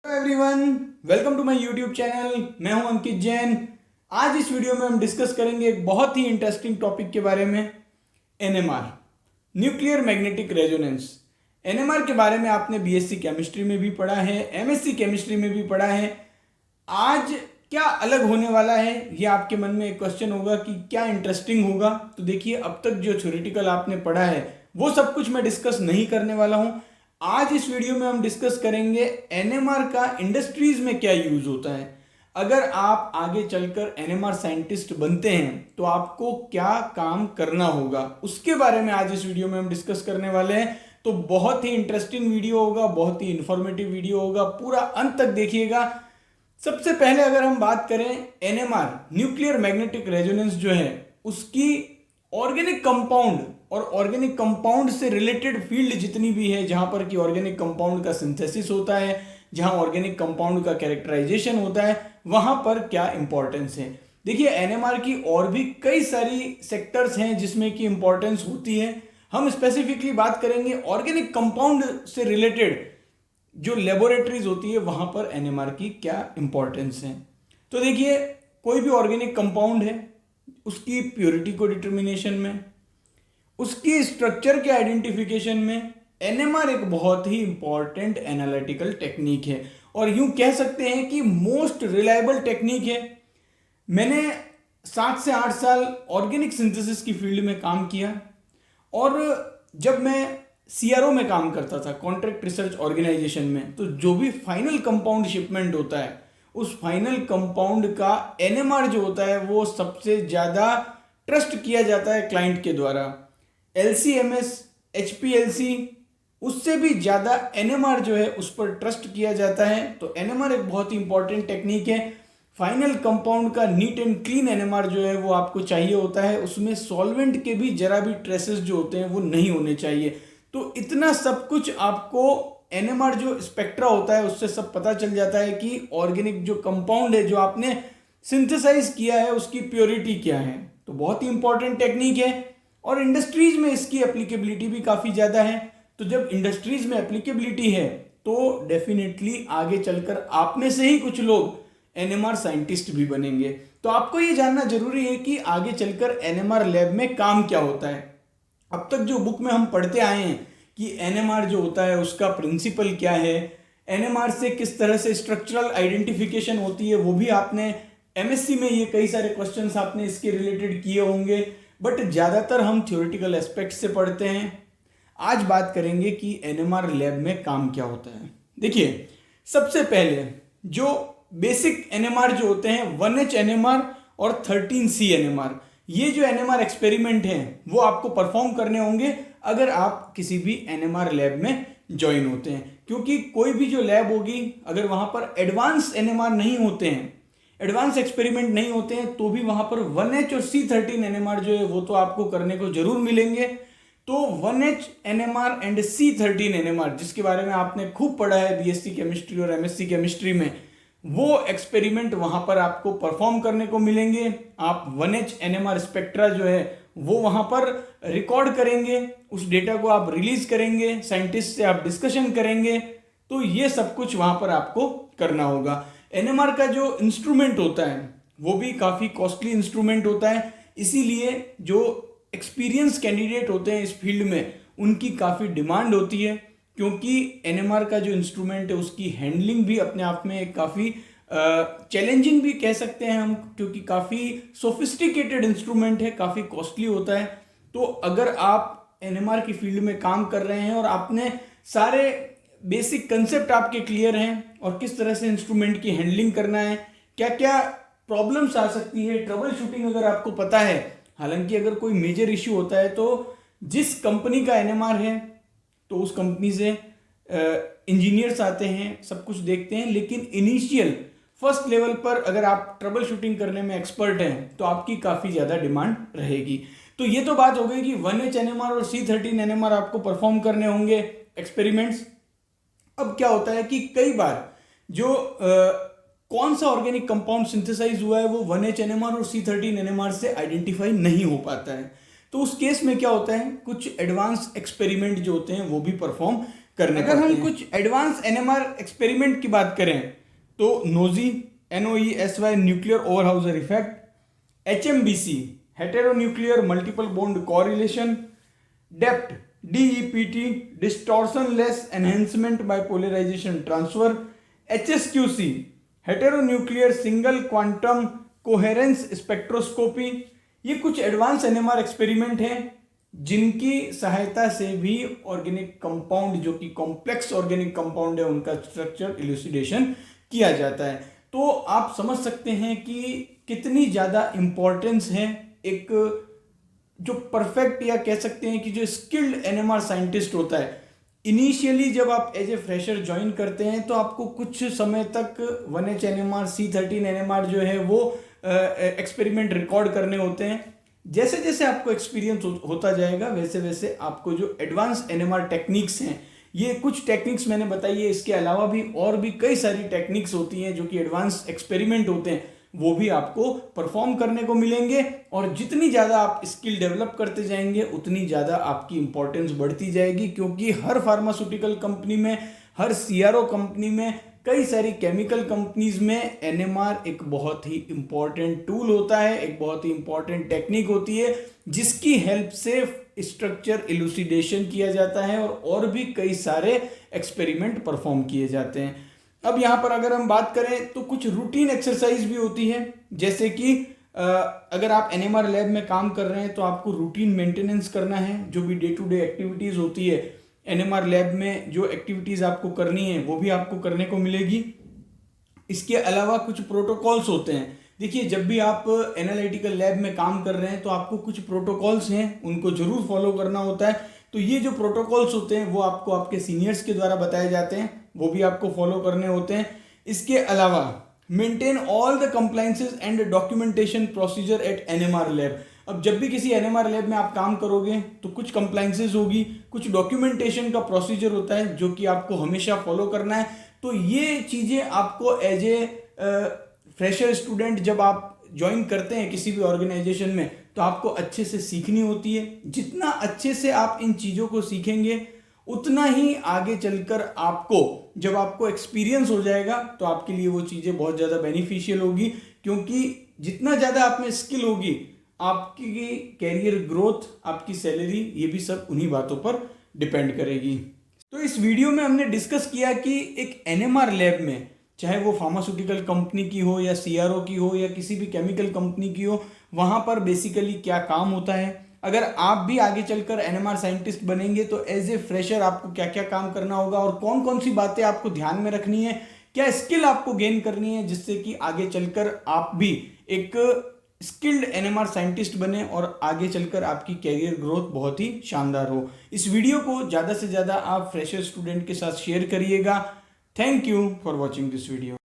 Hello everyone, welcome to my YouTube channel. मैं हूं अंकित जैन। आज इस वीडियो में हम डिस्कस करेंगे एक बहुत ही इंटरेस्टिंग टॉपिक के बारे में, NMR, nuclear magnetic resonance. NMR के बारे में आपने बीएससी केमिस्ट्री में भी पढ़ा है, एमएससी केमिस्ट्री में भी पढ़ा है। आज क्या अलग होने वाला है, ये आपके मन में एक क्वेश्चन होगा कि क्या इंटरेस्टिंग होगा। तो देखिए, अब तक जो थ्योरेटिकल आपने पढ़ा है वो सब कुछ मैं डिस्कस नहीं करने वाला हूं। आज इस वीडियो में हम डिस्कस करेंगे एनएमआर का इंडस्ट्रीज में क्या यूज होता है। अगर आप आगे चलकर एनएमआर साइंटिस्ट बनते हैं तो आपको क्या काम करना होगा, उसके बारे में आज इस वीडियो में हम डिस्कस करने वाले हैं। तो बहुत ही इंटरेस्टिंग वीडियो होगा, बहुत ही इंफॉर्मेटिव वीडियो होगा, पूरा अंत तक देखिएगा। सबसे पहले अगर हम बात करें एनएमआर, न्यूक्लियर मैग्नेटिक रेजोनेंस जो है, उसकी ऑर्गेनिक कंपाउंड और ऑर्गेनिक कंपाउंड से रिलेटेड फील्ड जितनी भी है, जहां पर कि ऑर्गेनिक कंपाउंड का सिंथेसिस होता है, जहां ऑर्गेनिक कंपाउंड का कैरेक्टराइजेशन होता है, वहां पर क्या इंपॉर्टेंस है। देखिए, एनएमआर की और भी कई सारी सेक्टर्स हैं जिसमें कि इंपॉर्टेंस होती है। हम स्पेसिफिकली बात करेंगे ऑर्गेनिक कंपाउंड से रिलेटेड जो लेबोरेटरीज होती है, वहां पर एनएमआर की क्या इंपॉर्टेंस है। तो देखिए, कोई भी ऑर्गेनिक कंपाउंड है, उसकी प्योरिटी को डिटर्मिनेशन में, उसकी स्ट्रक्चर के आइडेंटिफिकेशन में एनएमआर एक बहुत ही इंपॉर्टेंट एनालिटिकल टेक्निक है, और यूं कह सकते हैं कि मोस्ट रिलायबल टेक्निक है। मैंने 7 से 8 साल ऑर्गेनिक सिंथेसिस की फील्ड में काम किया, और जब मैं सीआरओ में काम करता था, कॉन्ट्रैक्ट रिसर्च ऑर्गेनाइजेशन में, तो जो भी फाइनल कंपाउंड शिपमेंट होता है, उस फाइनल कंपाउंड का एनएमआर जो होता है वो सबसे ज़्यादा ट्रस्ट किया जाता है क्लाइंट के द्वारा। एलसीएमएस, एचपीएलसी, उससे भी ज़्यादा एनएमआर जो है उस पर ट्रस्ट किया जाता है। तो एनएमआर एक बहुत ही इंपॉर्टेंट टेक्निक है। फाइनल कंपाउंड का नीट एंड क्लीन एनएमआर जो है वो आपको चाहिए होता है, उसमें सॉल्वेंट के भी जरा भी ट्रेसेस जो होते हैं वो नहीं होने चाहिए। तो इतना सब कुछ आपको एनएमआर जो स्पेक्ट्रा होता है उससे सब पता चल जाता है कि ऑर्गेनिक जो कंपाउंड है जो आपने सिंथेसाइज किया है उसकी प्योरिटी क्या है। तो बहुत ही इंपॉर्टेंट टेक्निक है, और इंडस्ट्रीज में इसकी एप्लीकेबिलिटी भी काफ़ी ज़्यादा है। तो जब इंडस्ट्रीज में एप्लीकेबिलिटी है तो डेफिनेटली आगे चलकर आप में से ही कुछ लोग एनएमआर साइंटिस्ट भी बनेंगे। तो आपको ये जानना जरूरी है कि आगे चलकर एनएमआर लैब में काम क्या होता है। अब तक जो बुक में हम पढ़ते आए हैं कि एनएमआर जो होता है उसका प्रिंसिपल क्या है, एनएमआर से किस तरह से स्ट्रक्चरल आइडेंटिफिकेशन होती है, वो भी आपने एमएससी में ये कई सारे क्वेश्चंस आपने इसके रिलेटेड किए होंगे, बट ज़्यादातर हम थ्योरेटिकल एस्पेक्ट से पढ़ते हैं। आज बात करेंगे कि एनएमआर लैब में काम क्या होता है। देखिए, सबसे पहले जो बेसिक एनएमआर जो होते हैं 1H एनएमआर और 13C एनएमआर, ये जो एनएमआर एक्सपेरिमेंट हैं वो आपको परफॉर्म करने होंगे अगर आप किसी भी एनएमआर लैब में ज्वाइन होते हैं। क्योंकि कोई भी जो लैब होगी, अगर वहां पर एडवांस एनएमआर नहीं होते हैं, एडवांस एक्सपेरिमेंट नहीं होते हैं, तो भी वहां पर 1H और C13 एनएमआर जो है वो तो आपको करने को जरूर मिलेंगे। तो 1H NMR and C13 NMR, जिसके बारे में आपने खूब पढ़ा है बीएससी केमिस्ट्री और एमएससी केमिस्ट्री में, वो एक्सपेरिमेंट वहां पर आपको परफॉर्म करने को मिलेंगे। आप 1H एनएमआर स्पेक्ट्रा जो है वो वहां पर रिकॉर्ड करेंगे, उस डेटा को आप रिलीज करेंगे, साइंटिस्ट से आप डिस्कशन करेंगे। तो ये सब कुछ वहां पर आपको करना होगा। एनएमआर का जो इंस्ट्रूमेंट होता है वो भी काफ़ी कॉस्टली इंस्ट्रूमेंट होता है, इसीलिए जो एक्सपीरियंस कैंडिडेट होते हैं इस फील्ड में उनकी काफ़ी डिमांड होती है। क्योंकि एनएमआर का जो इंस्ट्रूमेंट है उसकी हैंडलिंग भी अपने आप में एक काफ़ी चैलेंजिंग भी कह सकते हैं हम, क्योंकि काफ़ी सोफिस्टिकेटेड इंस्ट्रूमेंट है, काफ़ी कॉस्टली होता है। तो अगर आप एनएमआर की फील्ड में काम कर रहे हैं और आपने सारे बेसिक कंसेप्ट आपके क्लियर हैं और किस तरह से इंस्ट्रूमेंट की हैंडलिंग करना है, क्या क्या प्रॉब्लम्स आ सकती है, ट्रबल शूटिंग अगर आपको पता है, हालांकि अगर कोई मेजर इश्यू होता है तो जिस कंपनी का एनएमआर है तो उस कंपनी से इंजीनियर्स आते हैं, सब कुछ देखते हैं, लेकिन इनिशियल फर्स्ट लेवल पर अगर आप ट्रबल शूटिंग करने में एक्सपर्ट हैं तो आपकी काफ़ी ज़्यादा डिमांड रहेगी। तो ये तो बात हो गई कि 1H एनएमआर और C13 एनएमआर आपको परफॉर्म करने होंगे एक्सपेरिमेंट्स। अब क्या होता है कि कई बार जो कौन सा ऑर्गेनिक कंपाउंड सिंथेसाइज हुआ है वो 1H एनएमआर और C13 एनएमआर से आइडेंटिफाई नहीं हो पाता है। तो उस केस में क्या होता है, कुछ एडवांस एक्सपेरिमेंट जो होते हैं वो भी परफॉर्म करने पड़ते हैं। अगर हम कुछ एडवांस एनएमआर एक्सपेरिमेंट की बात करें तो NOESY NOESY nuclear overhauser effect, HMBC heteronuclear multiple bond correlation, DEPT DEPT distortionless enhancement by polarization transfer, HSQC heteronuclear single quantum coherence spectroscopy. ये कुछ एडवांस एनएमआर एक्सपेरिमेंट हैं जिनकी सहायता से भी ऑर्गेनिक कंपाउंड जो कि कॉम्प्लेक्स ऑर्गेनिक कंपाउंड है उनका स्ट्रक्चर इल्यूसिडेशन किया जाता है। तो आप समझ सकते हैं कि कितनी ज़्यादा इंपॉर्टेंस है एक जो परफेक्ट या कह सकते हैं कि जो स्किल्ड एनएमआर साइंटिस्ट होता है। इनिशियली जब आप एज ए फ्रेशर ज्वाइन करते हैं तो आपको कुछ समय तक 1H NMR C13 NMR जो है वो एक्सपेरिमेंट रिकॉर्ड करने होते हैं। जैसे जैसे आपको एक्सपीरियंस होता जाएगा वैसे वैसे आपको जो एडवांस एनएमआर टेक्निक्स हैं, ये कुछ टेक्निक्स मैंने बताई है, इसके अलावा भी और भी कई सारी टेक्निक्स होती हैं जो कि एडवांस एक्सपेरिमेंट होते हैं, वो भी आपको परफॉर्म करने को मिलेंगे। और जितनी ज़्यादा आप स्किल डेवलप करते जाएंगे उतनी ज़्यादा आपकी इंपॉर्टेंस बढ़ती जाएगी, क्योंकि हर फार्मास्यूटिकल कंपनी में, हर CRO कंपनी में, कई सारी केमिकल कंपनीज में एनएमआर एक बहुत ही इंपॉर्टेंट टूल होता है, एक बहुत ही इंपॉर्टेंट टेक्निक होती है जिसकी हेल्प से स्ट्रक्चर इलूसिडेशन किया जाता है और भी कई सारे एक्सपेरिमेंट परफॉर्म किए जाते हैं। अब यहाँ पर अगर हम बात करें तो कुछ रूटीन एक्सरसाइज भी होती है, जैसे कि अगर आप एनएमआर लैब में काम कर रहे हैं तो आपको रूटीन मेंटेनेंस करना है। जो भी डे टू डे एक्टिविटीज़ होती है एनएमआर लैब में, जो एक्टिविटीज़ आपको करनी है वो भी आपको करने को मिलेगी। इसके अलावा कुछ प्रोटोकॉल्स होते हैं। देखिए, जब भी आप एनालिटिकल लैब में काम कर रहे हैं तो आपको कुछ प्रोटोकॉल्स हैं, उनको जरूर फॉलो करना होता है। तो ये जो प्रोटोकॉल्स होते हैं वो आपको आपके सीनियर्स के द्वारा बताए जाते हैं, वो भी आपको फॉलो करने होते हैं। इसके अलावा maintain all the compliances and documentation procedure at NMR lab. अब जब भी किसी एनएमआर लैब में आप काम करोगे तो कुछ कंप्लायंसेस होगी, कुछ डॉक्यूमेंटेशन का प्रोसीजर होता है जो कि आपको हमेशा फॉलो करना है। तो ये चीज़ें आपको एज ए फ्रेशर स्टूडेंट जब आप ज्वाइन करते हैं किसी भी ऑर्गेनाइजेशन में तो आपको अच्छे से सीखनी होती है। जितना अच्छे से आप इन चीज़ों को सीखेंगे उतना ही आगे चलकर आपको जब आपको एक्सपीरियंस हो जाएगा तो आपके लिए वो चीज़ें बहुत ज़्यादा बेनिफिशियल होगी, क्योंकि जितना ज़्यादा आप में स्किल होगी आपकी कैरियर ग्रोथ, आपकी सैलरी, ये भी सब उन्हीं बातों पर डिपेंड करेगी। तो इस वीडियो में हमने डिस्कस किया कि एक एनएमआर लैब में, चाहे वो फार्मास्यूटिकल कंपनी की हो या CRO की हो या किसी भी केमिकल कंपनी की हो, वहाँ पर बेसिकली क्या काम होता है। अगर आप भी आगे चलकर एनएमआर साइंटिस्ट बनेंगे तो एज ए फ्रेशर आपको क्या क्या काम करना होगा और कौन कौन सी बातें आपको ध्यान में रखनी है, क्या स्किल आपको गेन करनी है जिससे कि आगे चलकर आप भी एक स्किल्ड एनएमआर साइंटिस्ट बने और आगे चलकर आपकी कैरियर ग्रोथ बहुत ही शानदार हो। इस वीडियो को ज़्यादा से ज़्यादा आप फ्रेशर स्टूडेंट के साथ शेयर करिएगा। Thank you for watching this video.